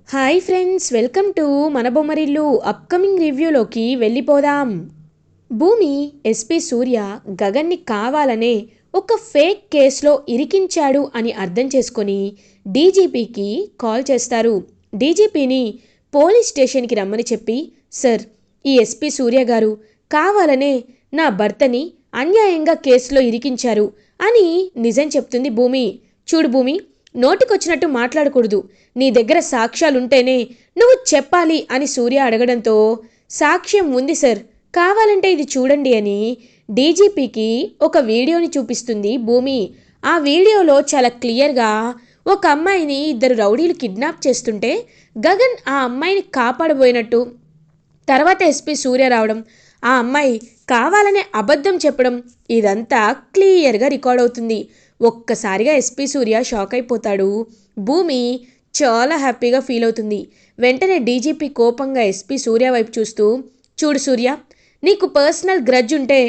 Hi friends, welcome to మన Bommarillu. Upcoming రివ్యూలోకి వెళ్ళిపోదాం. భూమి ఎస్పీ సూర్య గగన్ని కావాలనే ఒక ఫేక్ కేసులో ఇరికించాడు అని అర్థం చేసుకొని డీజీపీకి కాల్ చేస్తారు. డీజీపీని పోలీస్ స్టేషన్కి రమ్మని చెప్పి, సార్, ఈ ఎస్పీ సూర్య గారు కావాలనే నా భర్తని అన్యాయంగా కేసులో ఇరికించారు అని నిజం చెప్తుంది భూమి. చూడు భూమి, నోటికొచ్చినట్టు మాట్లాడకూడదు. నీ దగ్గర సాక్ష్యాలుంటేనే నువ్వు చెప్పాలి అని సూర్య అడగడంతో, సాక్ష్యం ఉంది సార్, కావాలంటే ఇది చూడండి అని డీజీపీకి ఒక వీడియోని చూపిస్తుంది భూమి. ఆ వీడియోలో చాలా క్లియర్గా ఒక అమ్మాయిని ఇద్దరు రౌడీలు కిడ్నాప్ చేస్తుంటే గగన్ ఆ అమ్మాయిని కాపాడబోయినట్టు, తర్వాత ఎస్పీ సూర్య రావడం, ఆ అమ్మాయి కావాలనే అబద్ధం చెప్పడం, ఇదంతా క్లియర్గా రికార్డ్ అవుతుంది. ఒక్కసారిగా ఎస్పీ సూర్య షాక్ అయిపోతాడు. భూమి చాలా హ్యాపీగా ఫీల్ అవుతుంది. వెంటనే డీజీపీ కోపంగా ఎస్పీ సూర్య వైపు చూస్తూ, చూడు సూర్య, నీకు పర్సనల్ గ్రడ్జ్ ఉంటే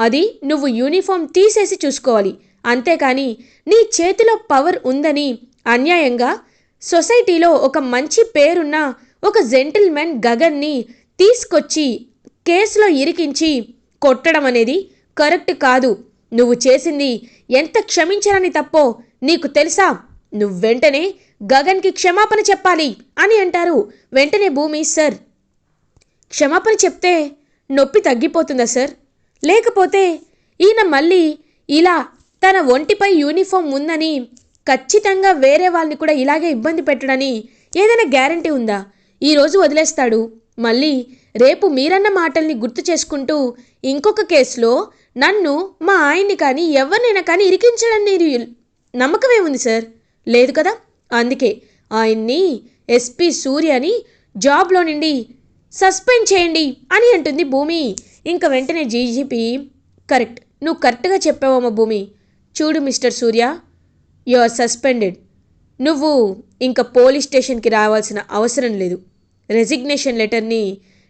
అది నువ్వు యూనిఫామ్ తీసేసి చూసుకోవాలి. అంతేకాని నీ చేతిలో పవర్ ఉందని అన్యాయంగా సొసైటీలో ఒక మంచి పేరున్న ఒక జెంటిల్మెన్ గగన్ని తీసుకొచ్చి కేసులో ఇరికించి కొట్టడం అనేది కరెక్ట్ కాదు. నువ్వు చేసింది ఎంత క్షమించరని తప్పో నీకు తెలుసా? నువ్వు వెంటనే గగన్కి క్షమాపణ చెప్పాలి అని అంటారు. వెంటనే భూమి, సార్, క్షమాపణ చెప్తే నొప్పి తగ్గిపోతుందా సార్? లేకపోతే ఈయన మళ్ళీ ఇలా తన ఒంటిపై యూనిఫామ్ ఉందని ఖచ్చితంగా వేరే వాళ్ళని కూడా ఇలాగే ఇబ్బంది పెట్టడని ఏదైనా గ్యారంటీ ఉందా? ఈరోజు వదిలేస్తాడు, మళ్ళీ రేపు మీరన్న మాటల్ని గుర్తు చేసుకుంటూ ఇంకొక కేసులో నన్ను, మా ఆయన్ని కానీ ఎవరినైనా కానీ ఇరికించడని నమ్మకమే ఉంది సార్? లేదు కదా. అందుకే ఆయన్ని, ఎస్పీ సూర్యని జాబ్లో నుండి సస్పెండ్ చేయండి అని అంటుంది భూమి. ఇంకా వెంటనే డీజీపీ, కరెక్ట్, నువ్వు కరెక్ట్గా చెప్పావమ్మా భూమి. చూడు mister Surya, you are suspended. నువ్వు ఇంకా పోలీస్ స్టేషన్కి రావాల్సిన అవసరం లేదు. రెసిగ్నేషన్ లెటర్ని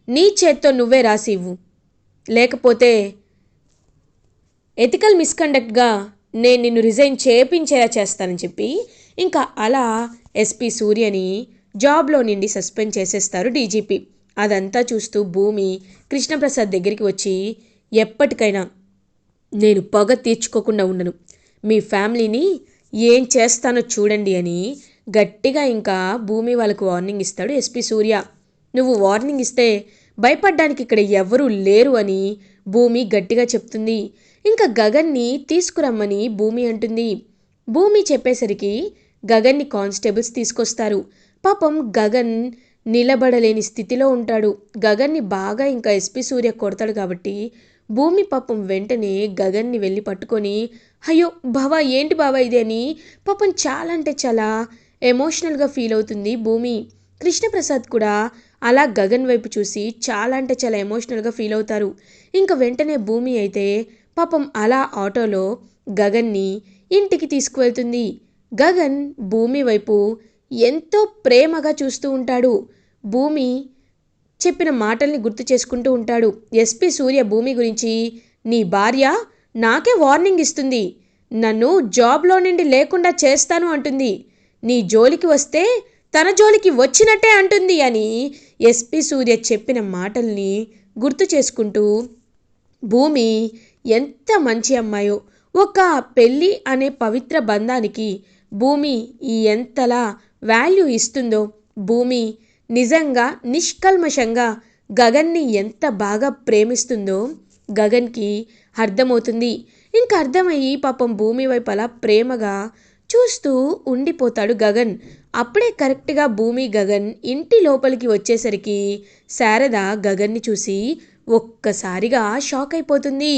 నీ చేత్తో నువ్వే రాసి ఇవ్వు, లేకపోతే ఎథికల్ మిస్కండక్ట్గా నేను నిన్ను రిజైన్ చేయించేలా చేస్తానని చెప్పి ఇంకా అలా ఎస్పీ సూర్యని జాబ్లో నుండి సస్పెండ్ చేసేస్తారు డీజీపీ. అదంతా చూస్తూ భూమి కృష్ణప్రసాద్ దగ్గరికి వచ్చి, ఎప్పటికైనా నేను పగ తీర్చుకోకుండా ఉండను, మీ ఫ్యామిలీని ఏం చేస్తానో చూడండి అని గట్టిగా ఇంకా భూమి వాళ్ళకు వార్నింగ్ ఇస్తాడు ఎస్పీ సూర్య. నువ్వు వార్నింగ్ ఇస్తే భయపడ్డానికి ఇక్కడ ఎవరూ లేరు అని భూమి గట్టిగా చెప్తుంది. ఇంకా గగన్ని తీసుకురమ్మని భూమి అంటుంది. భూమి చెప్పేసరికి గగన్ని కానిస్టేబుల్స్ తీసుకొస్తారు. పాపం గగన్ నిలబడలేని స్థితిలో ఉంటాడు. గగన్ని బాగా ఇంకా ఎస్పీ సూర్య కొడతాడు కాబట్టి భూమి పాపం వెంటనే గగన్ని వెళ్ళి పట్టుకొని, అయ్యో బావా, ఏంటి బావా ఇది అని పాపం చాలా అంటే చాలా ఎమోషనల్గా ఫీల్ అవుతుంది భూమి. కృష్ణప్రసాద్ కూడా అలా గగన్ వైపు చూసి చాలా అంటే చాలా ఎమోషనల్గా ఫీల్ అవుతారు. ఇంకా వెంటనే భూమి అయితే పాపం అలా ఆటోలో గగన్ని ఇంటికి తీసుకువెళ్తుంది. గగన్ భూమి వైపు ఎంతో ప్రేమగా చూస్తూ ఉంటాడు. భూమి చెప్పిన మాటల్ని గుర్తు చేసుకుంటూ ఉంటాడు. ఎస్పీ సూర్య భూమి గురించి, నీ భార్య నాకే వార్నింగ్ ఇస్తుంది, నన్ను జాబ్లో నుండి లేకుండా చేస్తాను అంటుంది, నీ జోలికి వస్తే తన జోలికి వచ్చినట్టే అంటుంది అని ఎస్పీ సూర్య చెప్పిన మాటల్ని గుర్తు చేసుకుంటూ, భూమి ఎంత మంచి అమ్మాయో, ఒక పెళ్ళి అనే పవిత్ర బంధానికి భూమి ఎంతలా వాల్యూ ఇస్తుందో, భూమి నిజంగా నిష్కల్మషంగా గగన్ని ఎంత బాగా ప్రేమిస్తుందో గగన్కి అర్థమవుతుంది. ఇంకా అర్థమయ్యి పాపం భూమి వైపు అలా ప్రేమగా చూస్తూ ఉండిపోతాడు గగన్. అప్పుడే కరెక్ట్గా భూమి గగన్ ఇంటి లోపలికి వచ్చేసరికి శారద గగన్ని చూసి ఒక్కసారిగా షాక్ అయిపోతుంది.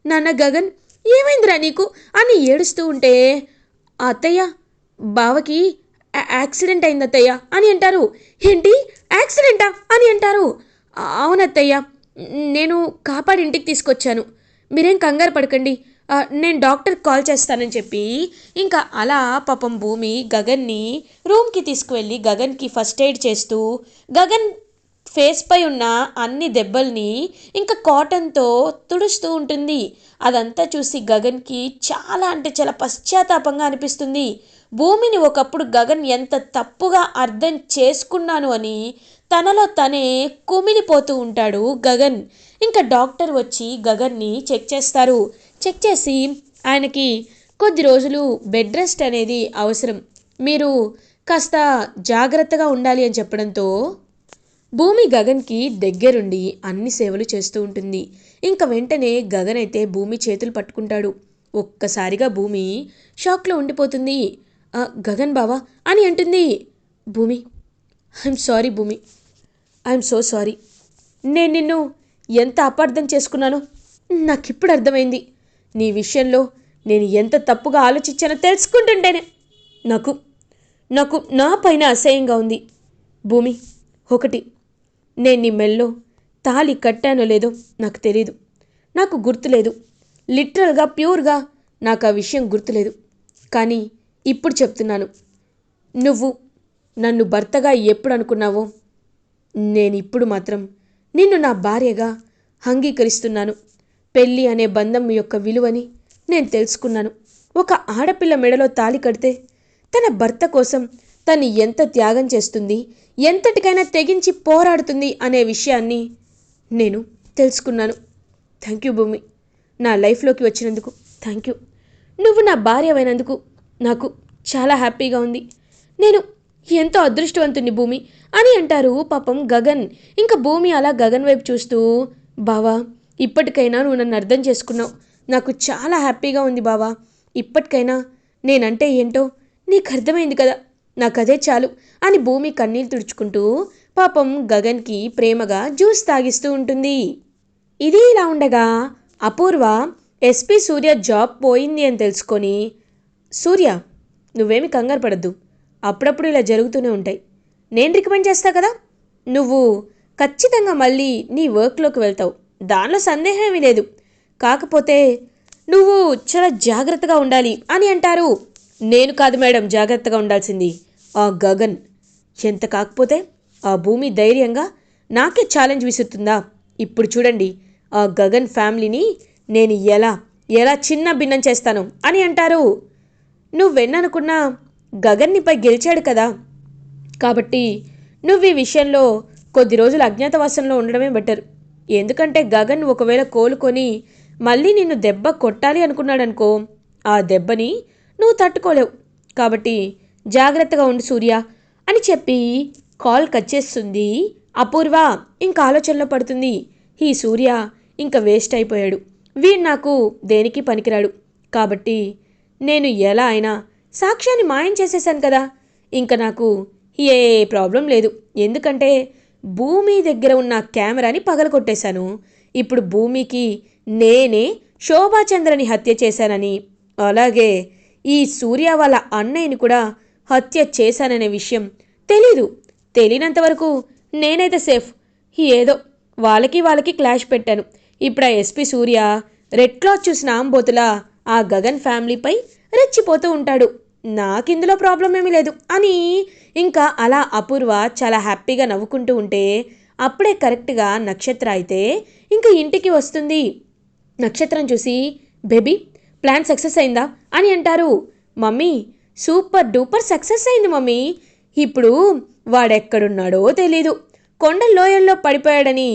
నాన్న గగన్, ఏమైందిరా నీకు అని ఏడుస్తూ ఉంటే, అత్తయ్య, బావకి యాక్సిడెంట్ అయింది అత్తయ్య అని అంటారు. ఏంటి, యాక్సిడెంటా అని అంటారు. అవునత్తయ్య, నేను కాపాడి ఇంటికి తీసుకొచ్చాను, మీరేం కంగారు పడకండి, నేను డాక్టర్కి కాల్ చేస్తానని చెప్పి ఇంకా అలా పాపం భూమి గగన్ని రూమ్కి తీసుకువెళ్ళి గగన్కి ఫస్ట్ ఎయిడ్ చేస్తూ గగన్ ఫేస్ పై ఉన్న అన్ని దెబ్బల్ని ఇంకా కాటన్తో తుడుస్తూ ఉంటుంది. అదంతా చూసి గగన్కి చాలా అంటే చాలా పశ్చాత్తాపంగా అనిపిస్తుంది. భూమిని ఒకప్పుడు గగన్ ఎంత తప్పుగా అర్థం చేసుకున్నాను అని తనలో తనే కుమిలిపోతూ ఉంటాడు గగన్. ఇంకా డాక్టర్ వచ్చి గగన్ని చెక్ చేస్తారు. చెక్ చేసి ఆయనకి కొద్ది రోజులు బెడ్ రెస్ట్ అనేది అవసరం, మీరు కాస్త జాగ్రత్తగా ఉండాలి అని చెప్పడంతో భూమి గగన్కి దగ్గరుండి అన్ని సేవలు చేస్తూ ఉంటుంది. ఇంకా వెంటనే గగన్ అయితే భూమి చేతులు పట్టుకుంటాడు. ఒక్కసారిగా భూమి షాక్లో ఉండిపోతుంది. గగన్ బావా అని అంటుంది. భూమి, ఐఎమ్ సారీ భూమి, ఐఎమ్ సో సారీ. నేను నిన్ను ఎంత అపార్థం చేసుకున్నానో నాకిప్పుడు అర్థమైంది. నీ విషయంలో నేను ఎంత తప్పుగా ఆలోచించానో తెలుసుకుంటుంటేనే నాకు నాకు నా పైన అసహ్యంగా ఉంది. భూమి, ఒకటి, నేను నీ మెల్లో తాళి కట్టానో లేదో నాకు తెలీదు, నాకు గుర్తులేదు. లిటరల్గా ప్యూర్గా నాకు ఆ విషయం గుర్తులేదు. కానీ ఇప్పుడు చెప్తున్నాను, నువ్వు నన్ను భర్తగా ఎప్పుడు అనుకున్నావో నేను ఇప్పుడు మాత్రం నిన్ను నా భార్యగా అంగీకరిస్తున్నాను. పెళ్ళి అనే బంధం యొక్క విలువని నేను తెలుసుకున్నాను. ఒక ఆడపిల్ల మెడలో తాళి కడితే తన భర్త కోసం తను ఎంత త్యాగం చేస్తుంది, ఎంతటికైనా తెగించి పోరాడుతుంది అనే విషయాన్ని నేను తెలుసుకున్నాను. థ్యాంక్ యూ భూమి, నా లైఫ్లోకి వచ్చినందుకు థ్యాంక్ యూ. నువ్వు నా భార్య అయినందుకు నాకు చాలా హ్యాపీగా ఉంది. నేను ఎంతో అదృష్టవంతుని భూమి అని అంటారు పాపం గగన్. ఇంకా భూమి అలా గగన్ వైపు చూస్తూ, బావా ఇప్పటికైనా నువ్వు నన్ను అర్థం చేసుకున్నావు, నాకు చాలా హ్యాపీగా ఉంది బావా. ఇప్పటికైనా నేనంటే ఏంటో నీకు అర్థమైంది కదా, నాకు అదే చాలు అని భూమి కన్నీళ్ళు తుడుచుకుంటూ పాపం గగన్కి ప్రేమగా జ్యూస్ తాగిస్తూ ఉంటుంది. ఇది ఇలా ఉండగా అపూర్వ ఎస్పీ సూర్య జాబ్ పోయింది అని తెలుసుకొని, సూర్య నువ్వేమి కంగారు పడద్దు, అప్పుడప్పుడు ఇలా జరుగుతూనే ఉంటాయి, నేను రికమెండ్ చేస్తా కదా, నువ్వు ఖచ్చితంగా మళ్ళీ నీ వర్క్లోకి వెళ్తావు, దానిలో సందేహం ఏమీ లేదు. కాకపోతే నువ్వు చాలా జాగ్రత్తగా ఉండాలి అని అంటారు. నేను కాదు మేడం జాగ్రత్తగా ఉండాల్సింది, ఆ గగన్. ఎంత కాకపోతే ఆ భూమి ధైర్యంగా నాకే ఛాలెంజ్ విసురుతుందా? ఇప్పుడు చూడండి ఆ గగన్ ఫ్యామిలీని నేను ఎలా ఎలా చిన్న భిన్నం చేస్తాను అని అంటారు. నువ్వెన్ననుకున్నా గగన్ నీపై గెలిచాడు కదా, కాబట్టి నువ్వు ఈ విషయంలో కొద్ది రోజులు అజ్ఞాతవాసంలో ఉండడమే బెటర్. ఎందుకంటే గగన్ ఒకవేళ కోలుకొని మళ్ళీ నిన్ను దెబ్బ కొట్టాలి అనుకున్నాడనుకో, ఆ దెబ్బని నువ్వు తట్టుకోలేవు. కాబట్టి జాగ్రత్తగా ఉండు సూర్య అని చెప్పి కాల్ కట్ చేస్తుంది అపూర్వ. ఇంకా ఆలోచనలో పడుతుంది, ఈ సూర్య ఇంకా వేస్ట్ అయిపోయాడు, వీడు నాకు దేనికి పనికిరాడు. కాబట్టి నేను ఎలా అయినా సాక్ష్యాన్ని మాయం చేసేసాను కదా, ఇంకా నాకు ఏ ప్రాబ్లం లేదు. ఎందుకంటే భూమి దగ్గర ఉన్న కెమెరాని పగలగొట్టేశాను. ఇప్పుడు భూమికి నేనే శోభాచంద్రని హత్య చేశానని, అలాగే ఈ సూర్య వాళ్ళ అన్నయ్యని కూడా హత్య చేశాననే విషయం తెలీదు. తెలియనంతవరకు నేనైతే సేఫ్. ఏదో వాళ్ళకి క్లాష్ పెట్టాను. ఇప్పుడు ఆ ఎస్పీ సూర్య రెడ్ క్లాత్ చూసిన ఆంబోతులా ఆ గగన్ ఫ్యామిలీపై రెచ్చిపోతూ ఉంటాడు. నాకిందులో ప్రాబ్లం ఏమీ లేదు అని ఇంకా అలా అపూర్వ చాలా హ్యాపీగా నవ్వుకుంటూ ఉంటే అప్పుడే కరెక్ట్గా నక్షత్ర అయితే ఇంకా ఇంటికి వస్తుంది. నక్షత్రం చూసి, బేబీ ప్లాన్ సక్సెస్ అయిందా అని అంటారు. మమ్మీ సూపర్ డూపర్ సక్సెస్ అయింది మమ్మీ. ఇప్పుడు వాడెక్కడున్నాడో తెలీదు, కొండ లోయల్లో పడిపోయాడని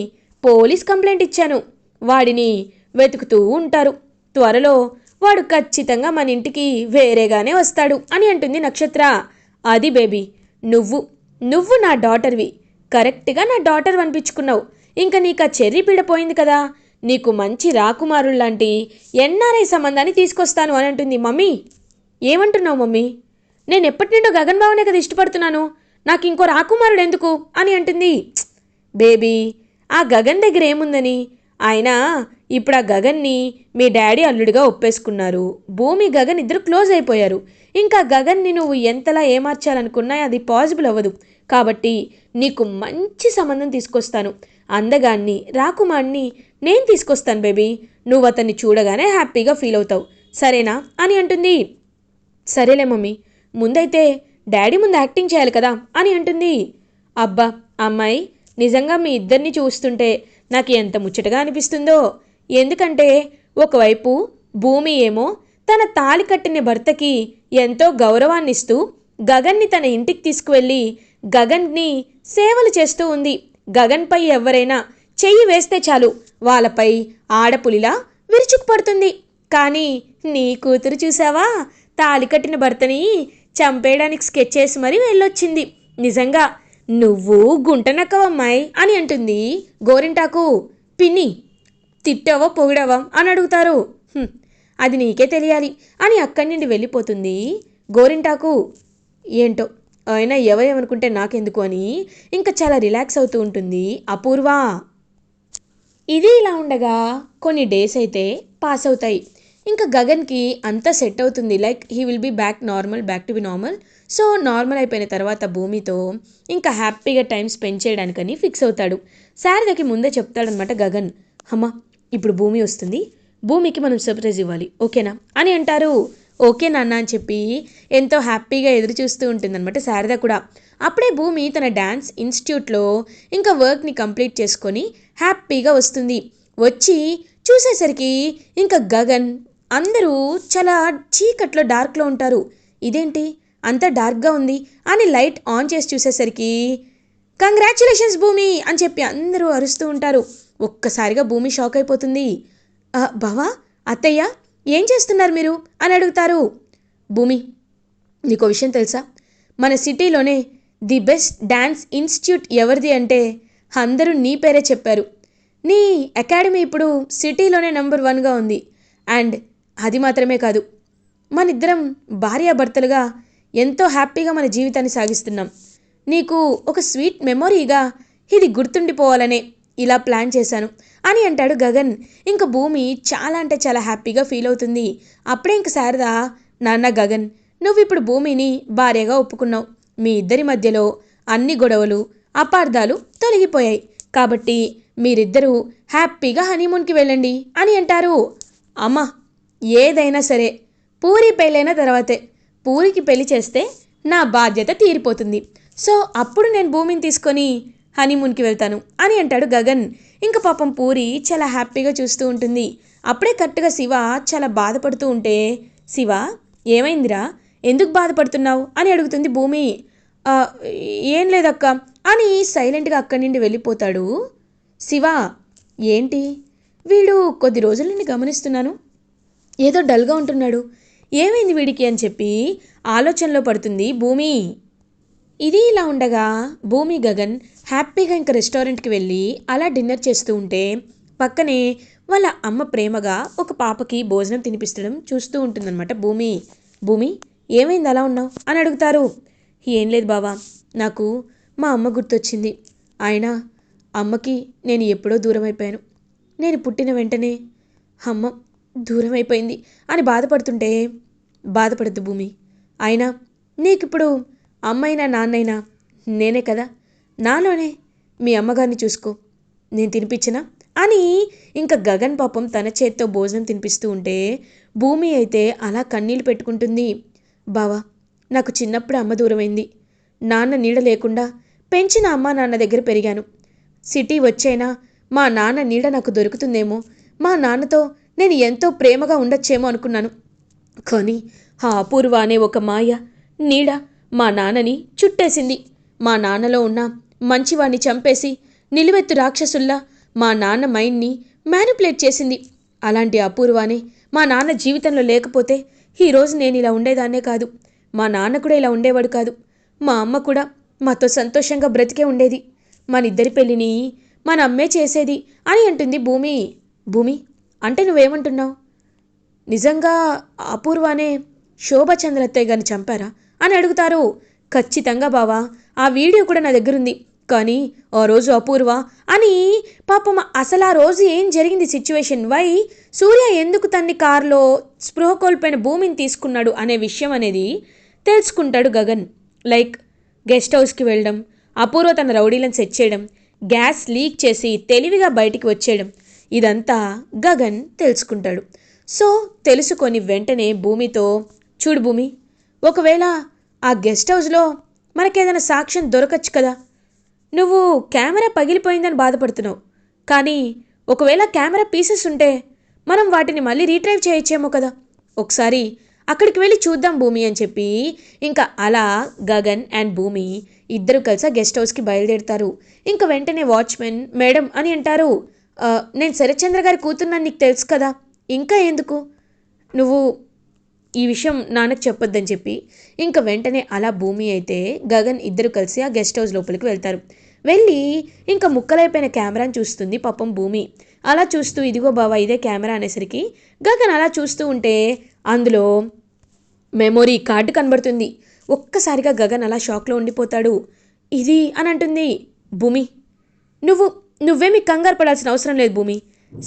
పోలీస్ కంప్లైంట్ ఇచ్చాను. వాడిని వెతుకుతూ ఉంటారు. త్వరలో వాడు ఖచ్చితంగా మన ఇంటికి వేరేగానే వస్తాడు అని అంటుంది నక్షత్ర. అది బేబీ, నువ్వు నా డాటర్వి, కరెక్ట్గా నా డాటర్ అనిపించుకున్నావు. ఇంకా నీకు ఆ చెర్రీ పీడ పోయింది కదా, నీకు మంచి రాకుమారుల్లాంటి ఎన్ఆర్ఐ సంబంధాన్ని తీసుకొస్తాను అని అంటుంది. మమ్మీ ఏమంటున్నావు మమ్మీ, నేను ఎప్పటి నుండో గగన్ బావనే కదా ఇష్టపడుతున్నాను, నాకు ఇంకో రాకుమారుడు ఎందుకు అని అంటుంది. బేబీ ఆ గగన్ దగ్గర ఏముందని, ఆయన ఇప్పుడు ఆ గగన్ని మీ డాడీ అల్లుడిగా ఒప్పేసుకున్నారు. భూమి గగన్ ఇద్దరు క్లోజ్ అయిపోయారు. ఇంకా గగన్ని నువ్వు ఎంతలా ఏమార్చాలనుకున్నా అది పాసిబుల్ అవ్వదు. కాబట్టి నీకు మంచి సంబంధం తీసుకొస్తాను, అందగాన్ని రాకుమార్ని నేను తీసుకొస్తాను బేబీ. నువ్వు అతన్ని చూడగానే హ్యాపీగా ఫీల్ అవుతావు, సరేనా అని అంటుంది. సరేలే మమ్మీ, ముందైతే డాడీ ముందు యాక్టింగ్ చేయాలి కదా అని అంటుంది. అబ్బా అమ్మాయి, నిజంగా మీ ఇద్దరిని చూస్తుంటే నాకు ఎంత ముచ్చటగా అనిపిస్తుందో. ఎందుకంటే ఒకవైపు భూమి ఏమో తన తాళి కట్టిన భర్తకి ఎంతో గౌరవాన్నిస్తూ గగన్ని తన ఇంటికి తీసుకువెళ్ళి గగన్ని సేవలు చేస్తూ ఉంది. గగన్పై ఎవరైనా చెయ్యి వేస్తే చాలు వాళ్ళపై ఆడపులిలా విరుచుకుపడుతుంది. కానీ నీ కూతురు చూసావా, తాళి కట్టిన భర్తని చంపేయడానికి స్కెచ్ చేసి మరీ వెళ్ళొచ్చింది. నిజంగా నువ్వు గుంటనక్కవమ్మాయి అని అంటుంది గోరింటాకు. పిన్ని, తిట్టావో పొగిడావా అని అడుగుతారు. అది నీకే తెలియాలి అని అక్కడి నుండి వెళ్ళిపోతుంది గోరింటాకు. ఏంటో అయినా ఎవరేమనుకుంటే నాకెందుకు అని ఇంకా చాలా రిలాక్స్ అవుతూ ఉంటుంది అపూర్వ. ఇది ఇలా ఉండగా కొన్ని డేస్ అయితే పాస్ అవుతాయి. ఇంకా గగన్కి అంతా సెట్ అవుతుంది. Like he will be back to be normal. So normal అయిపోయిన తర్వాత భూమితో ఇంకా హ్యాపీగా టైం స్పెండ్ చేయడానికని ఫిక్స్ అవుతాడు. శారదకి ముందే చెప్తాడనమాట గగన్, అమ్మ ఇప్పుడు భూమి వస్తుంది, భూమికి మనం సర్ప్రైజ్ ఇవ్వాలి, ఓకేనా అని అంటారు. ఓకే నాన్న అని చెప్పి ఎంతో హ్యాపీగా ఎదురు చూస్తూ ఉంటుందన్నమాట శారద కూడా. అప్పుడే భూమి తన డ్యాన్స్ ఇన్స్టిట్యూట్లో ఇంకా వర్క్ని కంప్లీట్ చేసుకొని హ్యాపీగా వస్తుంది. వచ్చి చూసేసరికి ఇంకా గగన్ అందరూ చాలా చీకట్లో డార్క్లో ఉంటారు. ఇదేంటి అంతా డార్క్గా ఉంది అని లైట్ ఆన్ చేసి చూసేసరికి కంగ్రాచ్యులేషన్స్ భూమి అని చెప్పి అందరూ అరుస్తూ ఉంటారు. ఒక్కసారిగా భూమి షాక్ అయిపోతుంది. బావా, అత్తయ్య, ఏం చేస్తున్నారు మీరు అని అడుగుతారు. భూమి, నీకో విషయం తెలుసా, మన సిటీలోనే ది బెస్ట్ డ్యాన్స్ ఇన్స్టిట్యూట్ ఎవరిది అంటే అందరూ నీ పేరే చెప్పారు. నీ అకాడమీ ఇప్పుడు సిటీలోనే నెంబర్ 1గా ఉంది. అండ్ అది మాత్రమే కాదు, మనిద్దరం భార్యాభర్తలుగా ఎంతో హ్యాపీగా మన జీవితాన్ని సాగిస్తున్నాం. నీకు ఒక స్వీట్ మెమొరీగా ఇది గుర్తుండిపోవాలనే ఇలా ప్లాన్ చేశాను అని అంటాడు గగన్. ఇంక భూమి చాలా అంటే చాలా హ్యాపీగా ఫీల్ అవుతుంది. అప్పుడే ఇంక శారద, నాన్న గగన్, నువ్వు ఇప్పుడు భూమిని భార్యగా ఒప్పుకున్నావు. మీ ఇద్దరి మధ్యలో అన్ని గొడవలు అపార్థాలు తొలగిపోయాయి. కాబట్టి మీరిద్దరూ హ్యాపీగా హనీమూన్కి వెళ్ళండి అని అంటారు. అమ్మ, ఏదైనా సరే పూరి పెళ్ళైన తర్వాతే, పూరికి పెళ్లి చేస్తే నా బాధ్యత తీరిపోతుంది. సో అప్పుడు నేను భూమిని తీసుకొని హనీమూన్కి వెళ్తాను అని అంటాడు గగన్. ఇంక పాపం పూరి చాలా హ్యాపీగా చూస్తూ ఉంటుంది. అప్పుడే కరెక్ట్గా శివ చాలా బాధపడుతూ ఉంటే, శివ ఏమైందిరా, ఎందుకు బాధపడుతున్నావు అని అడుగుతుంది భూమి. ఏం లేదక్క అని సైలెంట్గా అక్కడి నుండి వెళ్ళిపోతాడు శివ. ఏంటి వీడు కొద్ది రోజుల నుండి గమనిస్తున్నాను, ఏదో డల్గా ఉంటున్నాడు, ఏమైంది వీడికి అని చెప్పి ఆలోచనలో పడుతుంది భూమి. ఇది ఇలా ఉండగా భూమి గగన్ హ్యాపీగా ఇంకా రెస్టారెంట్కి వెళ్ళి అలా డిన్నర్ చేస్తూ ఉంటే పక్కనే వాళ్ళ అమ్మ ప్రేమగా ఒక పాపకి భోజనం తినిపిస్తడం చూస్తూ ఉంటుందన్నమాట భూమి. భూమి, ఏమైంది అలా ఉన్నావు అని అడుగుతారు. ఏం లేదు బావా, నాకు మా అమ్మ గుర్తొచ్చింది. అయినా అమ్మకి నేను ఎప్పుడో దూరం అయిపోయాను. నేను పుట్టిన వెంటనే అమ్మ దూరం అయిపోయింది అని బాధపడుతుంటే, బాధపడద్దు భూమి, అయినా నీకిప్పుడు అమ్మైనా నాన్నైనా నేనే కదా, నాలోనే మీ అమ్మగారిని చూసుకో, నేను తినిపించనా అని ఇంకా గగన్ పాపం తన చేత్తో భోజనం తినిపిస్తూ ఉంటే భూమి అయితే అలా కన్నీళ్ళు పెట్టుకుంటుంది. బావా, నాకు చిన్నప్పుడు అమ్మ దూరమైంది. నాన్న నీడ లేకుండా పెంచిన అమ్మ నాన్న దగ్గర పెరిగాను. సిటీ వచ్చైనా మా నాన్న నీడ నాకు దొరుకుతుందేమో, మా నాన్నతో నేను ఎంతో ప్రేమగా ఉండొచ్చేమో అనుకున్నాను. కానీ ఆ అపూర్వ అనే ఒక మాయ నీడ మా నాన్నని చుట్టేసింది. మా నాన్నలో ఉన్న మంచివాణ్ణి చంపేసి నిలువెత్తు రాక్షసుల్లా మా నాన్న మైండ్ని మ్యానిపులేట్ చేసింది. అలాంటి అపూర్వానే మా నాన్న జీవితంలో లేకపోతే ఈరోజు నేను ఇలా ఉండేదాన్నే కాదు. మా నాన్న కూడా ఇలా ఉండేవాడు కాదు. మా అమ్మ కూడా మాతో సంతోషంగా బ్రతికే ఉండేది. మనిద్దరి పెళ్ళిని మన అమ్మే చేసేది అని అంటుంది భూమి. భూమి, అంటే నువ్వేమంటున్నావు? నిజంగా అపూర్వానే శోభచంద్రత్తయ్య గారిని చంపారా అని అడుగుతారు. ఖచ్చితంగా బావా, ఆ వీడియో కూడా నా దగ్గరుంది. కానీ ఆ రోజు అపూర్వ అని పాపం అసలు ఆ రోజు ఏం జరిగింది, సిచ్యువేషన్ వై సూర్య ఎందుకు తన్ని కారులో స్పృహ కోల్పోయిన భూమిని తీసుకున్నాడు అనే విషయం అనేది తెలుసుకుంటాడు గగన్. లైక్ గెస్ట్ హౌస్కి వెళ్ళడం, అపూర్వ తన రౌడీలను సెట్ చేయడం, గ్యాస్ లీక్ చేసి తెలివిగా బయటికి వచ్చేయడం, ఇదంతా గగన్ తెలుసుకుంటాడు. సో తెలుసుకొని వెంటనే భూమితో, చూడు భూమి, ఒకవేళ ఆ గెస్ట్ హౌస్లో మనకేదైనా సాక్ష్యం దొరకచ్చు కదా. నువ్వు కెమెరా పగిలిపోయిందని బాధపడుతున్నావు, కానీ ఒకవేళ కెమెరా పీసెస్ ఉంటే మనం వాటిని మళ్ళీ రీట్రైవ్ చేయొచ్చేమో కదా. ఒకసారి అక్కడికి వెళ్ళి చూద్దాం భూమి అని చెప్పి ఇంకా అలా గగన్ అండ్ భూమి ఇద్దరు కలిసి గెస్ట్ హౌస్కి బయలుదేరుతారు. ఇంకా వెంటనే వాచ్మెన్ మేడం అని అంటారు, నేను శరత్చంద్ర గారి కూతున్నాను, నీకు తెలుసు కదా, ఇంకా ఎందుకు నువ్వు ఈ విషయం నాన్నకు చెప్పొద్దని చెప్పి ఇంకా వెంటనే అలా భూమి అయితే గగన్ ఇద్దరు కలిసి ఆ గెస్ట్ హౌస్ లోపలికి వెళ్తారు. వెళ్ళి ఇంకా ముక్కలైపోయిన కెమెరాని చూస్తుంది పాపం భూమి. అలా చూస్తూ ఇదిగో బావా ఇదే కెమెరా అనేసరికి గగన్ అలా చూస్తూ ఉంటే అందులో మెమొరీ కార్డు కనబడుతుంది. ఒక్కసారిగా గగన్ అలా షాక్లో ఉండిపోతాడు. ఇది అని అంటుంది భూమి. నువ్వేమీ కంగారు పడాల్సిన అవసరం లేదు భూమి,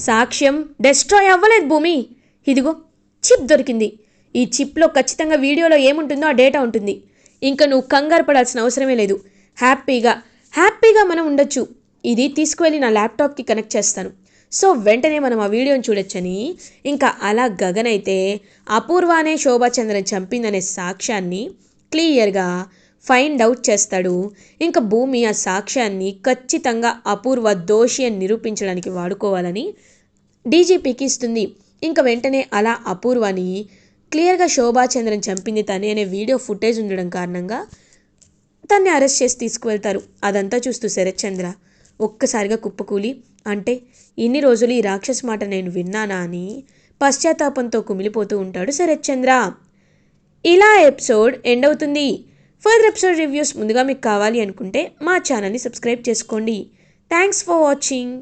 సాక్ష్యం డెస్ట్రాయ్ అవ్వలేదు భూమి, ఇదిగో చిప్ దొరికింది, ఈ చిప్లో ఖచ్చితంగా వీడియోలో ఏముంటుందో ఆ డేటా ఉంటుంది, ఇంకా నువ్వు కంగారు పడాల్సిన అవసరమే లేదు, హ్యాపీగా మనం ఉండొచ్చు, ఇది తీసుకువెళ్ళి నా ల్యాప్టాప్కి కనెక్ట్ చేస్తాను, సో వెంటనే మనం ఆ వీడియోని చూడొచ్చని ఇంకా అలా గగన్ అయితే అపూర్వానే శోభాచంద్రని చంపిందనే సాక్ష్యాన్ని క్లియర్గా ఫైండ్ అవుట్ చేస్తాడు. ఇంకా భూమి ఆ సాక్ష్యాన్ని ఖచ్చితంగా అపూర్వ దోషి అని నిరూపించడానికి వాడుకోవాలని డీజీపీకి ఇస్తుంది. ఇంకా వెంటనే అలా అపూర్వని క్లియర్గా శోభాచంద్రని చంపింది తనే అనే వీడియో ఫుటేజ్ ఉండడం కారణంగా తన్ని అరెస్ట్ చేసి తీసుకువెళ్తారు. అదంతా చూస్తూ శరత్చంద్ర ఒక్కసారిగా కుప్పకూలి, అంటే ఇన్ని రోజులు ఈ రాక్షస్ మాట నేను విన్నానా అని పశ్చాత్తాపంతో కుమిలిపోతూ ఉంటాడు శరత్చంద్ర. ఇలా ఎపిసోడ్ ఎండ్ అవుతుంది. ఫర్దర్ ఎపిసోడ్ రివ్యూస్ ముందుగా మీకు కావాలి అనుకుంటే మా ఛానల్ని సబ్స్క్రైబ్ చేసుకోండి. Thanks for watching.